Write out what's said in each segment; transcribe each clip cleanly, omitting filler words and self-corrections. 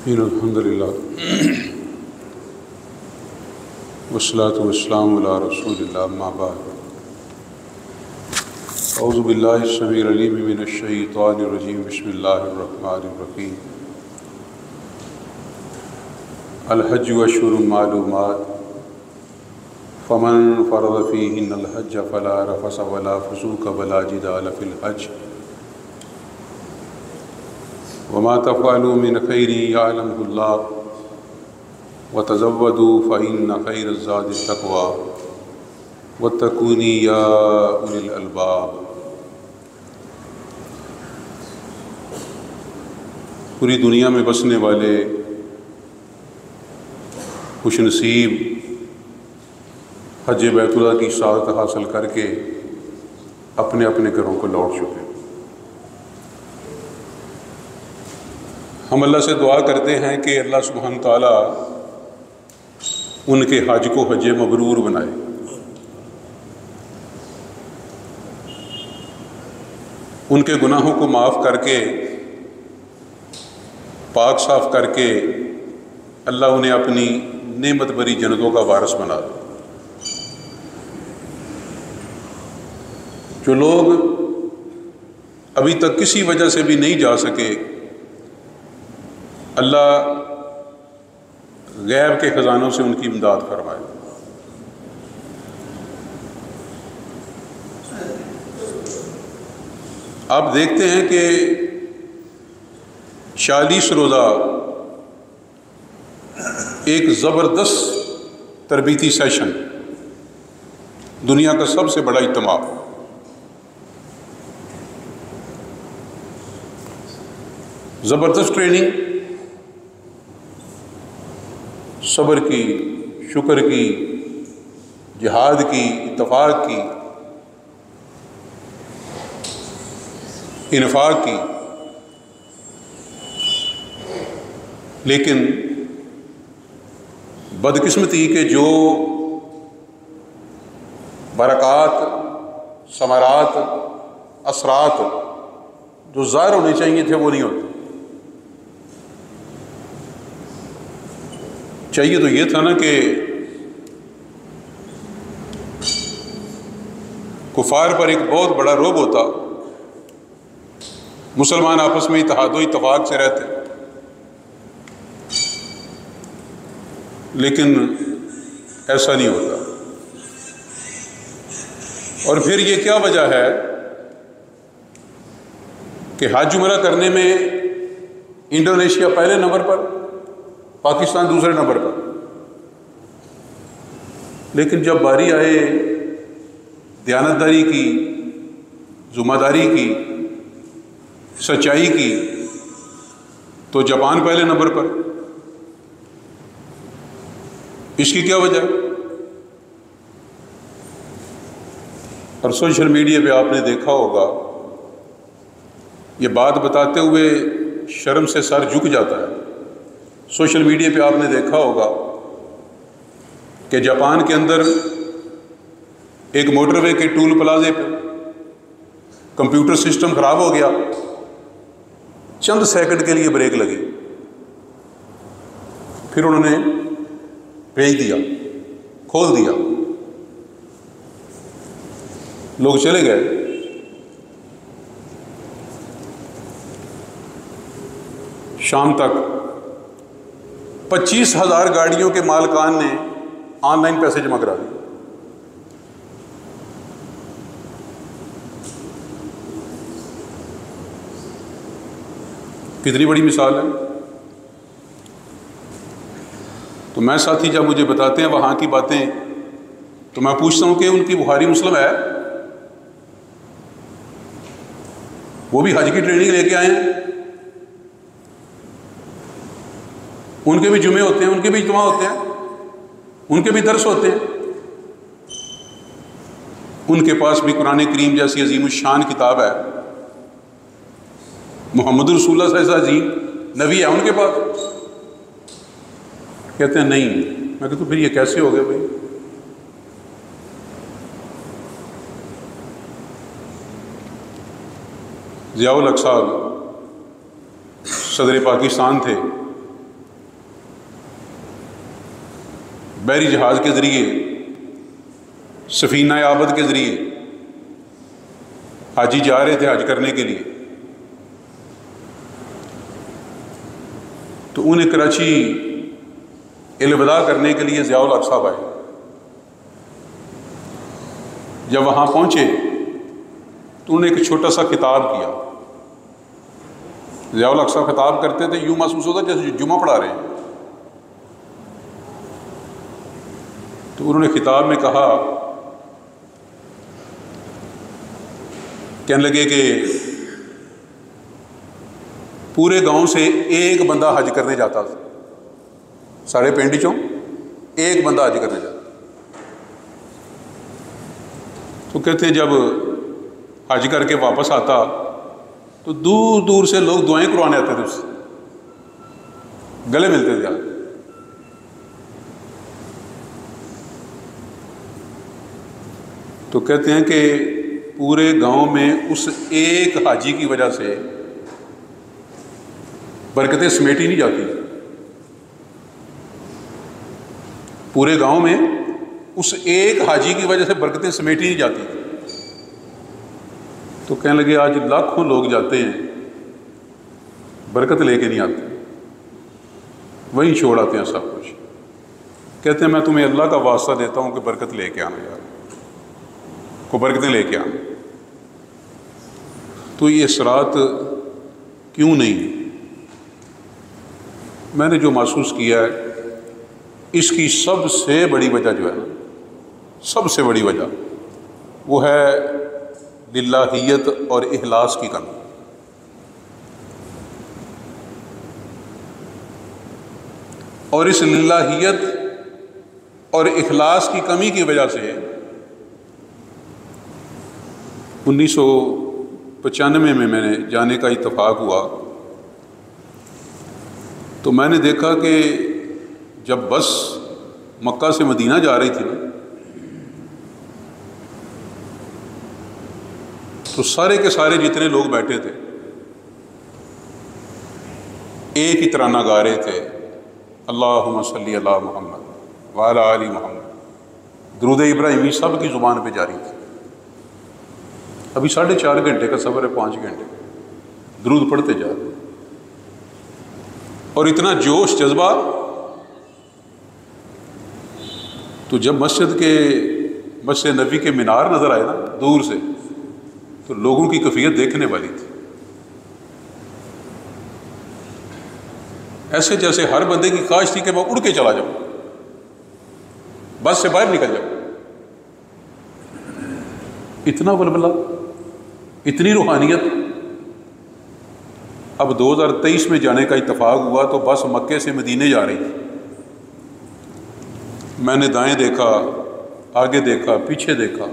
الحمدللہ والصلاة والسلام علی رسول اللہ، اما بعد۔ اعوذ باللہ السمیع العلیم من الشیطان الرجیم، بسم اللہ الرحمن الرحیم۔ الحج اشہر معلومات، فمن فرض فیہن الحج فلا رفث ولا فسوق ولا جدال فی الحج، وما تفعلوا من خیر یعلمہ اللہ، وتزودوا فإن خیر الزاد التقوی واتقون یا اولی الالباب۔ پوری دنیا میں بسنے والے خوش نصیب حج بیت اللہ کی سعادت حاصل کر کے اپنے اپنے گھروں کو لوٹ چکے۔ ہم اللہ سے دعا کرتے ہیں کہ اللہ سبحانہ تعالیٰ ان کے حج کو حج مبرور بنائے۔ ان کے گناہوں کو معاف کر کے، پاک صاف کر کے اللہ انہیں اپنی نعمت بری جنتوں کا وارث بنا دے۔ جو لوگ ابھی تک کسی وجہ سے بھی نہیں جا سکے، اللہ غیب کے خزانوں سے ان کی امداد فرمائے۔ آپ دیکھتے ہیں کہ 40 روزہ ایک زبردست تربیتی سیشن، دنیا کا سب سے بڑا اجتماع، زبردست ٹریننگ، صبر کی، شکر کی، جہاد کی، اتفاق کی، انفاق کی۔ لیکن بدقسمتی کہ جو برکات، ثمرات، اثرات جو ظاہر ہونے چاہیے تھے وہ نہیں ہوتے۔ چاہیے تو یہ تھا نا کہ کفار پر ایک بہت بڑا رعب ہوتا، مسلمان آپس میں اتحاد و اتفاق سے رہتے، لیکن ایسا نہیں ہوتا۔ اور پھر یہ کیا وجہ ہے کہ حج عمرہ کرنے میں انڈونیشیا پہلے نمبر پر، پاکستان دوسرے نمبر پر، لیکن جب باری آئے دیانتداری کی، ذمہ داری کی، سچائی کی، تو جاپان پہلے نمبر پر۔ اس کی کیا وجہ؟ اور سوشل میڈیا پہ آپ نے دیکھا ہوگا، یہ بات بتاتے ہوئے شرم سے سر جھک جاتا ہے۔ سوشل میڈیا پہ آپ نے دیکھا ہوگا کہ جاپان کے اندر ایک موٹر وے کے ٹول پلازے پہ کمپیوٹر سسٹم خراب ہو گیا، چند سیکنڈ کے لیے بریک لگی، پھر انہوں نے بھیج دیا، کھول دیا، لوگ چلے گئے۔ شام تک 25,000 گاڑیوں کے مالکان نے آن لائن پیسے جمع کرا دیے۔ کتنی بڑی مثال ہے۔ تو میں ساتھی جب مجھے بتاتے ہیں وہاں کی باتیں، تو میں پوچھتا ہوں کہ ان کی بخاری مسلم ہے؟ وہ بھی حج کی ٹریننگ لے کے آئے ہیں، ان کے بھی جمعے ہوتے ہیں، ان کے بھی اجتماع ہوتے ہیں، ان کے بھی درس ہوتے ہیں، ان کے پاس بھی قرآن کریم جیسی عظیم الشان کتاب ہے، محمد رسول اللہ صلی اللہ علیہ وسلم نبی ہے ان کے پاس۔ کہتے ہیں نہیں۔ میں کہتا ہوں پھر یہ کیسے ہو گیا بھائی؟ ضیاء الحق صاحب صدر پاکستان تھے، بحری جہاز کے ذریعے، سفینہ عابد کے ذریعے حاجی جا رہے تھے حج کرنے کے لیے، تو انہیں کراچی الوداع کرنے کے لیے ضیاء الحق صاحب آئے۔ جب وہاں پہنچے تو انہوں نے ایک چھوٹا سا خطاب کیا۔ ضیاء الحق صاحب خطاب کرتے تھے، یوں محسوس ہوتا جیسے جمعہ پڑھا رہے ہیں۔ تو انہوں نے خطاب میں کہا، کہنے لگے کہ پورے گاؤں سے ایک بندہ حج کرنے جاتا تھا، ساڑھے پنڈ چوں ایک بندہ حج کرنے جاتا۔ تو کہتے ہیں جب حج کر کے واپس آتا تو دور دور سے لوگ دعائیں کروانے آتے تھے، اس سے گلے ملتے تھے۔ تو کہتے ہیں کہ پورے گاؤں میں اس ایک حاجی کی وجہ سے برکتیں سمیٹی نہیں جاتی۔ پورے گاؤں میں اس ایک حاجی کی وجہ سے برکتیں سمیٹی نہیں جاتی۔ تو کہنے لگے آج لاکھوں لوگ جاتے ہیں، برکت لے کے نہیں آتے، وہیں چھوڑ آتے ہیں سب کچھ۔ کہتے ہیں میں تمہیں اللہ کا واسطہ دیتا ہوں کہ برکت لے کے آنا، یار کو برکتیں لے کے آنا۔ تو یہ اثرات کیوں نہیں؟ میں نے جو محسوس کیا ہے، اس کی سب سے بڑی وجہ جو ہے نا، سب سے بڑی وجہ وہ ہے للہیت اور اخلاص کی کمی۔ اور اس للہیت اور اخلاص کی کمی کی وجہ سے 1995 میں میں نے جانے کا اتفاق ہوا، تو میں نے دیکھا کہ جب بس مکہ سے مدینہ جا رہی تھی نا، تو سارے کے سارے جتنے لوگ بیٹھے تھے ایک ہی ترانہ گا رہے تھے، اللہم صلی علی محمد وعلی آل محمد، درود ابراہیمی سب کی زبان پہ جاری تھی۔ ابھی 4.5 گھنٹے کا سفر ہے، 5 گھنٹے درود پڑھتے جا رہے، اور اتنا جوش جذبہ۔ تو جب مسجد نبی کے مینار نظر آئے نا دور سے، تو لوگوں کی کیفیت دیکھنے والی تھی۔ ایسے جیسے ہر بندے کی خواہش تھی کہ میں اڑ کے چلا جاؤں، بس سے باہر نکل جاؤں۔ اتنا ولولہ، اتنی روحانیت۔ اب 2023 میں جانے کا اتفاق ہوا تو بس مکے سے مدینے جا رہی تھی۔ میں نے دائیں دیکھا، آگے دیکھا، پیچھے دیکھا،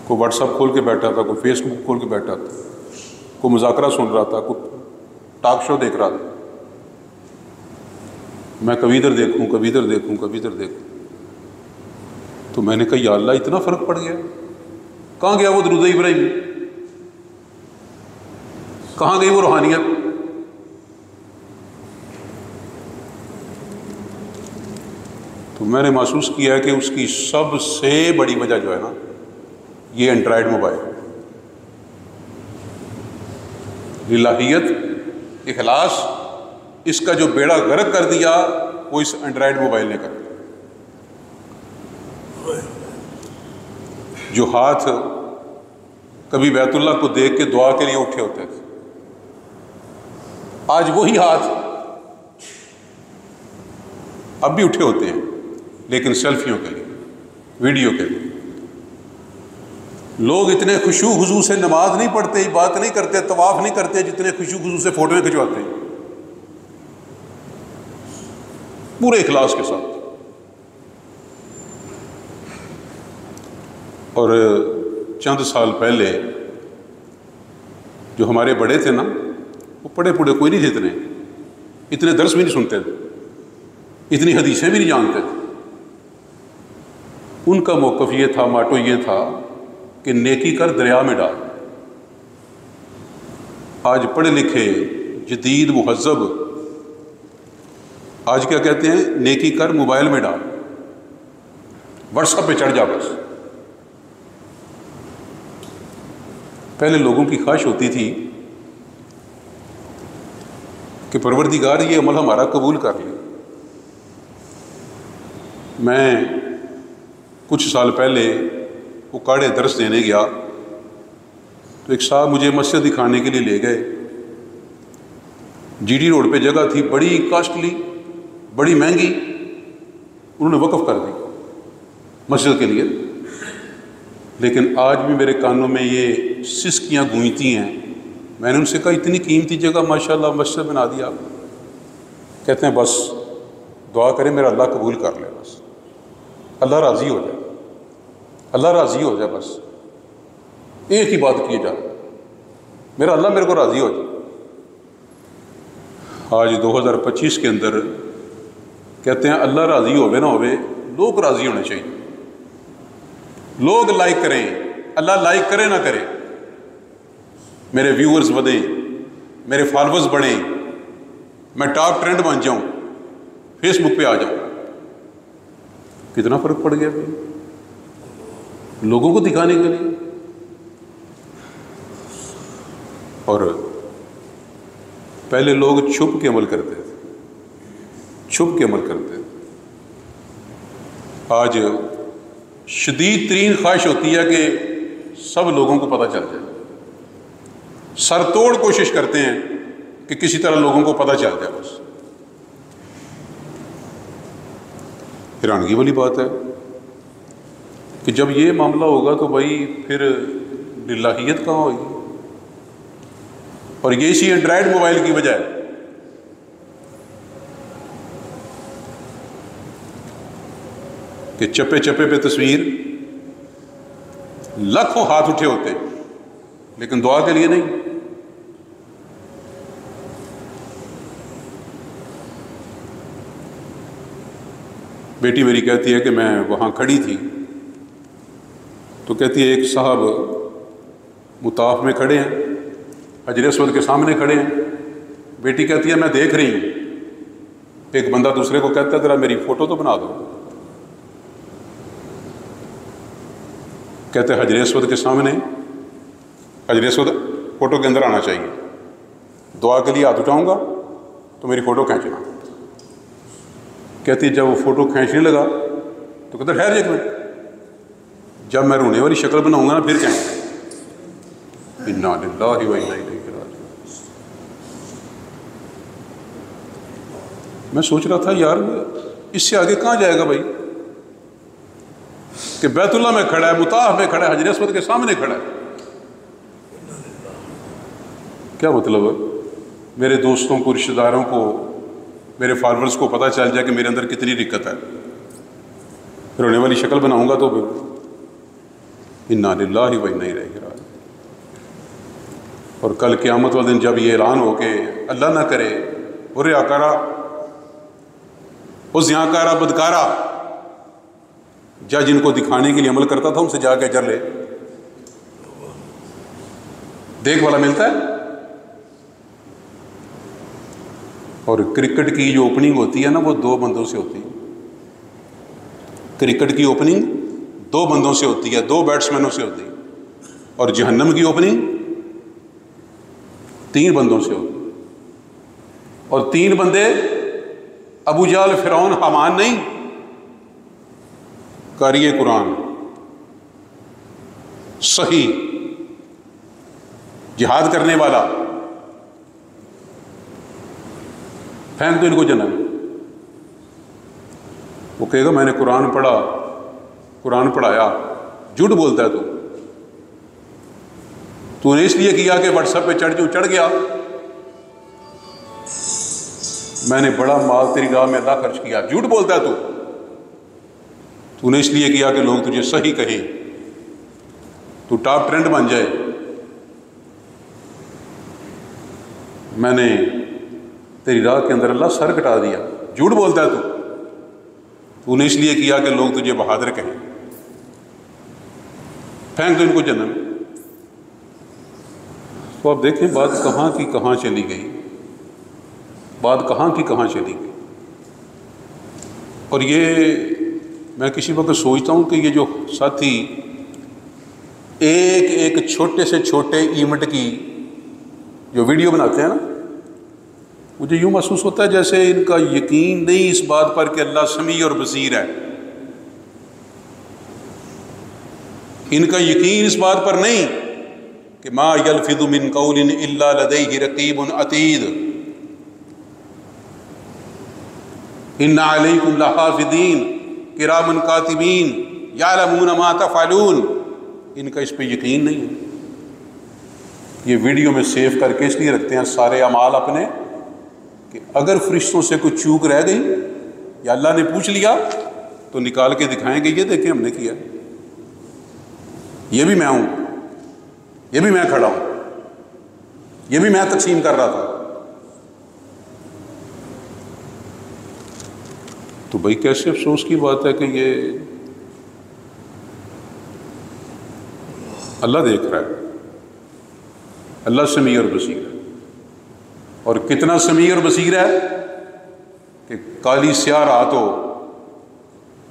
کوئی واٹس ایپ کھول کے بیٹھا تھا، کوئی فیس بک کھول کے بیٹھا تھا، کوئی مذاکرہ سن رہا تھا، کوئی ٹاک شو دیکھ رہا تھا۔ میں کبھی ادھر دیکھوں، کبھی ادھر دیکھوں، کبھی ادھر دیکھوں۔ تو میں نے کہا یا اللہ اتنا فرق پڑ گیا، کہاں گیا وہ درود ابراہیم، کہاں گئی وہ روحانیت؟ تو میں نے محسوس کیا کہ اس کی سب سے بڑی وجہ جو ہے نا، یہ اینڈرائڈ موبائل۔ للہیت، اخلاص، اس کا جو بیڑا غرق کر دیا وہ اس اینڈرائڈ موبائل نے کر دیا۔ جو ہاتھ کبھی بیت اللہ کو دیکھ کے دعا کے لیے اٹھے ہوتے تھے، آج وہی ہاتھ اب بھی اٹھے ہوتے ہیں، لیکن سیلفیوں کے لیے، ویڈیو کے لیے۔ لوگ اتنے خشوع خضوع سے نماز نہیں پڑھتے، عبادت نہیں کرتے، طواف نہیں کرتے، جتنے خشوع خضوع سے فوٹویں کھنچواتے ہیں پورے اخلاص کے ساتھ۔ اور چند سال پہلے جو ہمارے بڑے تھے نا، وہ پڑھے پڑھے کوئی نہیں تھے، اتنے درس بھی نہیں سنتے تھے، اتنی حدیثیں بھی نہیں جانتے تھے۔ ان کا موقف یہ تھا، ماٹو یہ تھا کہ نیکی کر دریا میں ڈال۔ آج پڑھے لکھے جدید مہذب آج کیا کہتے ہیں، نیکی کر موبائل میں ڈال، واٹس ایپ پہ چڑھ جا بس۔ پہلے لوگوں کی خواہش ہوتی تھی کہ پروردگار یہ عمل ہمارا قبول کر لے۔ میں کچھ سال پہلے اکاڑے درس دینے گیا تو ایک صاحب مجھے مسجد دکھانے کے لیے لے گئے۔ جی ڈی روڈ پہ جگہ تھی بڑی کاسٹلی، بڑی مہنگی، انہوں نے وقف کر دی مسجد کے لیے، لیکن آج بھی میرے کانوں میں یہ سسکیاں گونجتی ہیں۔ میں نے ان سے کہا اتنی قیمتی جگہ ماشاءاللہ مسجد بنا دیا۔ کہتے ہیں بس دعا کریں میرا اللہ قبول کر لے، بس اللہ راضی ہو جائے، اللہ راضی ہو جائے، بس ایک ہی بات کیے جائے، میرا اللہ میرے کو راضی ہو جائے۔ آج 2025 کے اندر کہتے ہیں اللہ راضی ہوئے نہ ہوئے، لوگ راضی ہونے چاہیے، لوگ لائک کریں، اللہ لائک کرے نہ کرے، میرے ویورز بڑھیں، میرے فالوورز بڑھیں، میں ٹاپ ٹرینڈ بن جاؤں، فیس بک پہ آ جاؤں، کتنا فرق پڑ گیا بھائی لوگوں کو دکھانے کے لیے۔ اور پہلے لوگ چھپ کے عمل کرتے تھے، چھپ کے عمل کرتے تھے۔ آج شدید ترین خواہش ہوتی ہے کہ سب لوگوں کو پتہ چل جائے، سر توڑ کوشش کرتے ہیں کہ کسی طرح لوگوں کو پتہ چل جائے۔ بس حیرانگی والی بات ہے کہ جب یہ معاملہ ہوگا تو بھائی پھر للہیت کہاں ہوگی؟ اور یہ اسی اینڈرائڈ موبائل کی وجہ ہے۔ کہ چپے چپے پہ تصویر، لاکھوں ہاتھ اٹھے ہوتے ہیں لیکن دعا کے لیے نہیں۔ بیٹی میری کہتی ہے کہ میں وہاں کھڑی تھی تو کہتی ہے ایک صاحب مطاف میں کھڑے ہیں، حجر اسود کے سامنے کھڑے ہیں۔ بیٹی کہتی ہے میں دیکھ رہی ہوں، ایک بندہ دوسرے کو کہتا ہے ذرا میری فوٹو تو بنا دو۔ کہتے ہیں حجر اسود کے سامنے، حجر اسود فوٹو کے اندر آنا چاہیے، دعا کے لیے ہاتھ اٹھاؤں گا تو میری فوٹو کھینچنا۔ کہتی ہے جب وہ فوٹو کھینچنے لگا تو کہتے ٹھہر ایک منٹ، جب میں رونے والی شکل بناؤں گا نا پھر کہیں انا للہ و انا الیہ راجعون۔ میں سوچ رہا تھا یار اس سے آگے کہاں جائے گا بھائی، کہ بیت اللہ میں کھڑا ہے، مطاف میں کھڑا ہے، حجر اسود کے سامنے کھڑا ہے۔ کیا مطلب ہے؟ میرے دوستوں کو، رشتہ داروں کو، میرے فالوورز کو پتہ چل جائے کہ میرے اندر کتنی دقت ہے، رونے والی شکل بناؤں گا تو انا للہ و انا الیہ راجعون۔ اور کل قیامت والے دن جب یہ اعلان ہو کہ اللہ نہ کرے وہ ریاکارہ، وہ زیاکارہ، بدکارہ، جا جن کو دکھانے کے لیے عمل کرتا تھا ان سے جا کے اجر لے، دیکھ والا ملتا ہے۔ اور کرکٹ کی جو اوپننگ ہوتی ہے نا وہ 2 بندوں سے ہوتی ہے، کرکٹ کی اوپننگ 2 بندوں سے ہوتی ہے، 2 بیٹسمینوں سے ہوتی ہے، اور جہنم کی اوپننگ 3 بندوں سے ہوتی ہے، اور 3 بندے ابو جہل، فرعون، حامان نہیں، قاری قرآن، صحیح جہاد کرنے والا، پھینک دو ان کو جنم۔ وہ کہے گا میں نے قرآن پڑھا، قرآن پڑھایا، جھوٹ بولتا ہے تو نے اس لیے کیا کہ واٹس ایپ پہ چڑھ گیا، میں نے بڑا مال تیری راہ میں اللہ خرچ کیا، جھوٹ بولتا ہے تو نے اس لیے کیا کہ لوگ تجھے صحیح کہیں، تو ٹاپ ٹرینڈ بن جائے۔ میں نے تیری راہ کے اندر اللہ سر کٹا دیا، جھوٹ بولتا ہے تو نے اس لیے کیا کہ لوگ تجھے بہادر کہیں، پھینک دو ان کو جہنم۔ تو آپ دیکھیں بات کہاں کی کہاں چلی گئی، بات کہاں کی کہاں چلی گئی۔ اور یہ میں کسی وقت سوچتا ہوں کہ یہ جو ساتھی ایک ایک چھوٹے سے چھوٹے ایونٹ کی جو ویڈیو بناتے ہیں نا، مجھے یوں محسوس ہوتا ہے جیسے ان کا یقین نہیں اس بات پر کہ اللہ سمیع اور بصیر ہے، ان کا یقین اس بات پر نہیں کہ ما یلفظ من قول الا لدیہ رقیب عتید ان علیکم لحافظین کرامن کاتبین یعلمون ما تفعلون، ان کا اس پہ یقین نہیں ہے۔ یہ ویڈیو میں سیو کر کے اس لیے رکھتے ہیں سارے اعمال اپنے کہ اگر فرشتوں سے کوئی چوک رہ گئی یا اللہ نے پوچھ لیا تو نکال کے دکھائیں گے، یہ دیکھیں ہم نے کیا، یہ بھی میں ہوں، یہ بھی میں کھڑا ہوں، یہ بھی میں تقسیم کر رہا تھا۔ تو بھائی کیسے افسوس کی بات ہے کہ یہ اللہ دیکھ رہا ہے، اللہ سمیع اور بصیر ہے، اور کتنا سمیع اور بصیر ہے کہ کالی سیاہ رات ہو،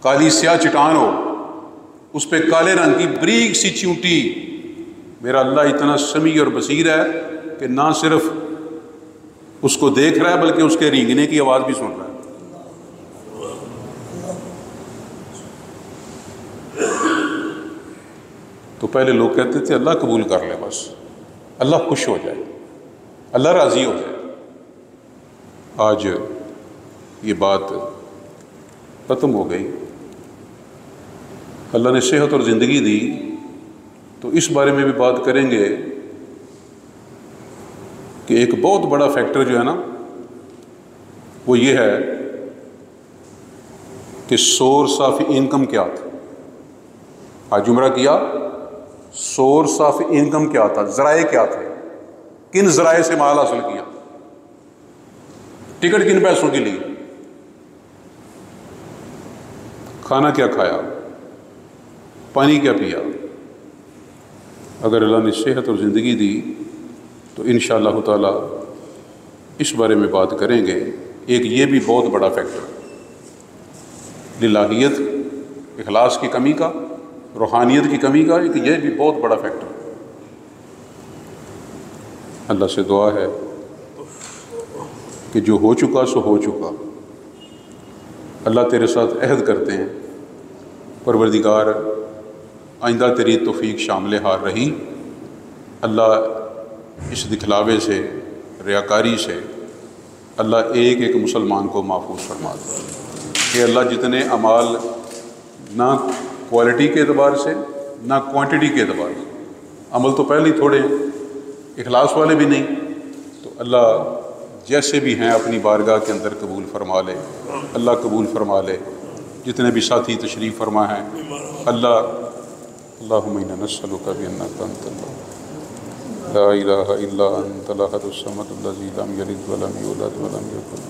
کالی سیاہ چٹان ہو، اس پہ کالے رنگ کی بریک سی چونٹی، میرا اللہ اتنا سمیع اور بصیر ہے کہ نہ صرف اس کو دیکھ رہا ہے بلکہ اس کے رینگنے کی آواز بھی سن رہا ہے۔ تو پہلے لوگ کہتے تھے اللہ قبول کر لے، بس اللہ خوش ہو جائے، اللہ راضی ہو جائے۔ آج یہ بات ختم ہو گئی، اللہ نے صحت اور زندگی دی تو اس بارے میں بھی بات کریں گے کہ ایک بہت بڑا فیکٹر جو ہے نا وہ یہ ہے کہ سورس آف انکم کیا تھا۔ آج جمعہ کیا، سورس آف انکم کیا تھا، ذرائع کیا تھے، کن ذرائع سے مال حاصل کیا، ٹکٹ کن پیسوں کے لیے، کھانا کیا کھایا، پانی کیا پیا۔ اگر اللہ نے صحت اور زندگی دی تو انشاءاللہ تعالی اس بارے میں بات کریں گے۔ ایک یہ بھی بہت بڑا فیکٹر للہیت، اخلاص کی کمی کا، روحانیت کی کمی کا، ایک یہ بھی بہت بڑا فیکٹر۔ اللہ سے دعا ہے کہ جو ہو چکا سو ہو چکا، اللہ تیرے ساتھ عہد کرتے ہیں پروردگار آئندہ تیری توفیق شامل حال رہی، اللہ اس دکھلاوے سے، ریاکاری سے اللہ ایک ایک مسلمان کو محفوظ فرما دے کہ اللہ جتنے اعمال نہ کوالٹی کے اعتبار سے نہ کوانٹٹی کے اعتبار سے، عمل تو پہلے ہی تھوڑے ہیں، اخلاص والے بھی نہیں، تو اللہ جیسے بھی ہیں اپنی بارگاہ کے اندر قبول فرما لے، اللہ قبول فرما لے۔ جتنے بھی ساتھی تشریف فرما ہیں اللہ، اللہم انا نسألک بانک انت اللہ لا الہ الا انت الاحد الصمد الذی لم یلد ولم یولد ولم یکن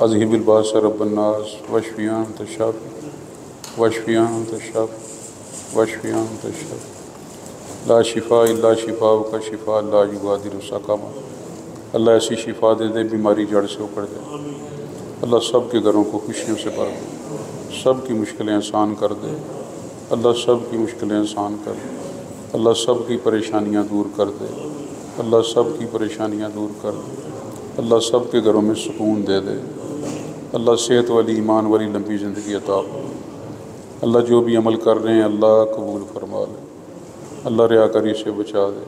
اذہب الباس رب الناس واشفی انت الشافی واشفی انت الشافی واشفی انت الشافی لا شفاء الا شفاؤک شفاء لا یغادر سقما۔ اللہ ایسی شفا دے دے بیماری جڑ سے اکڑ دے، اللہ سب کے گھروں کو خوشیوں سے بھر دے، سب کی مشکلیں آسان کر دے، اللہ سب کی مشکلیں آسان کر دے، اللہ سب کی پریشانیاں دور کر دے، اللہ سب کی پریشانیاں دور کر دے، اللہ سب کے گھروں میں سکون دے دے، اللہ صحت والی ایمان والی لمبی زندگی عطا ہو۔ اللہ جو بھی عمل کر رہے ہیں اللہ قبول فرما لے، اللہ ریاکاری سے بچا دے،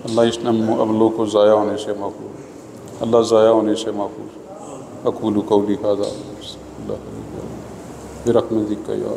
اللہ اس عملوں کو ضائع ہونے سے محفوظ، اللہ ضائع ہونے سے محفوظ۔ اقول قولی ھذا اللہ برحمتک یا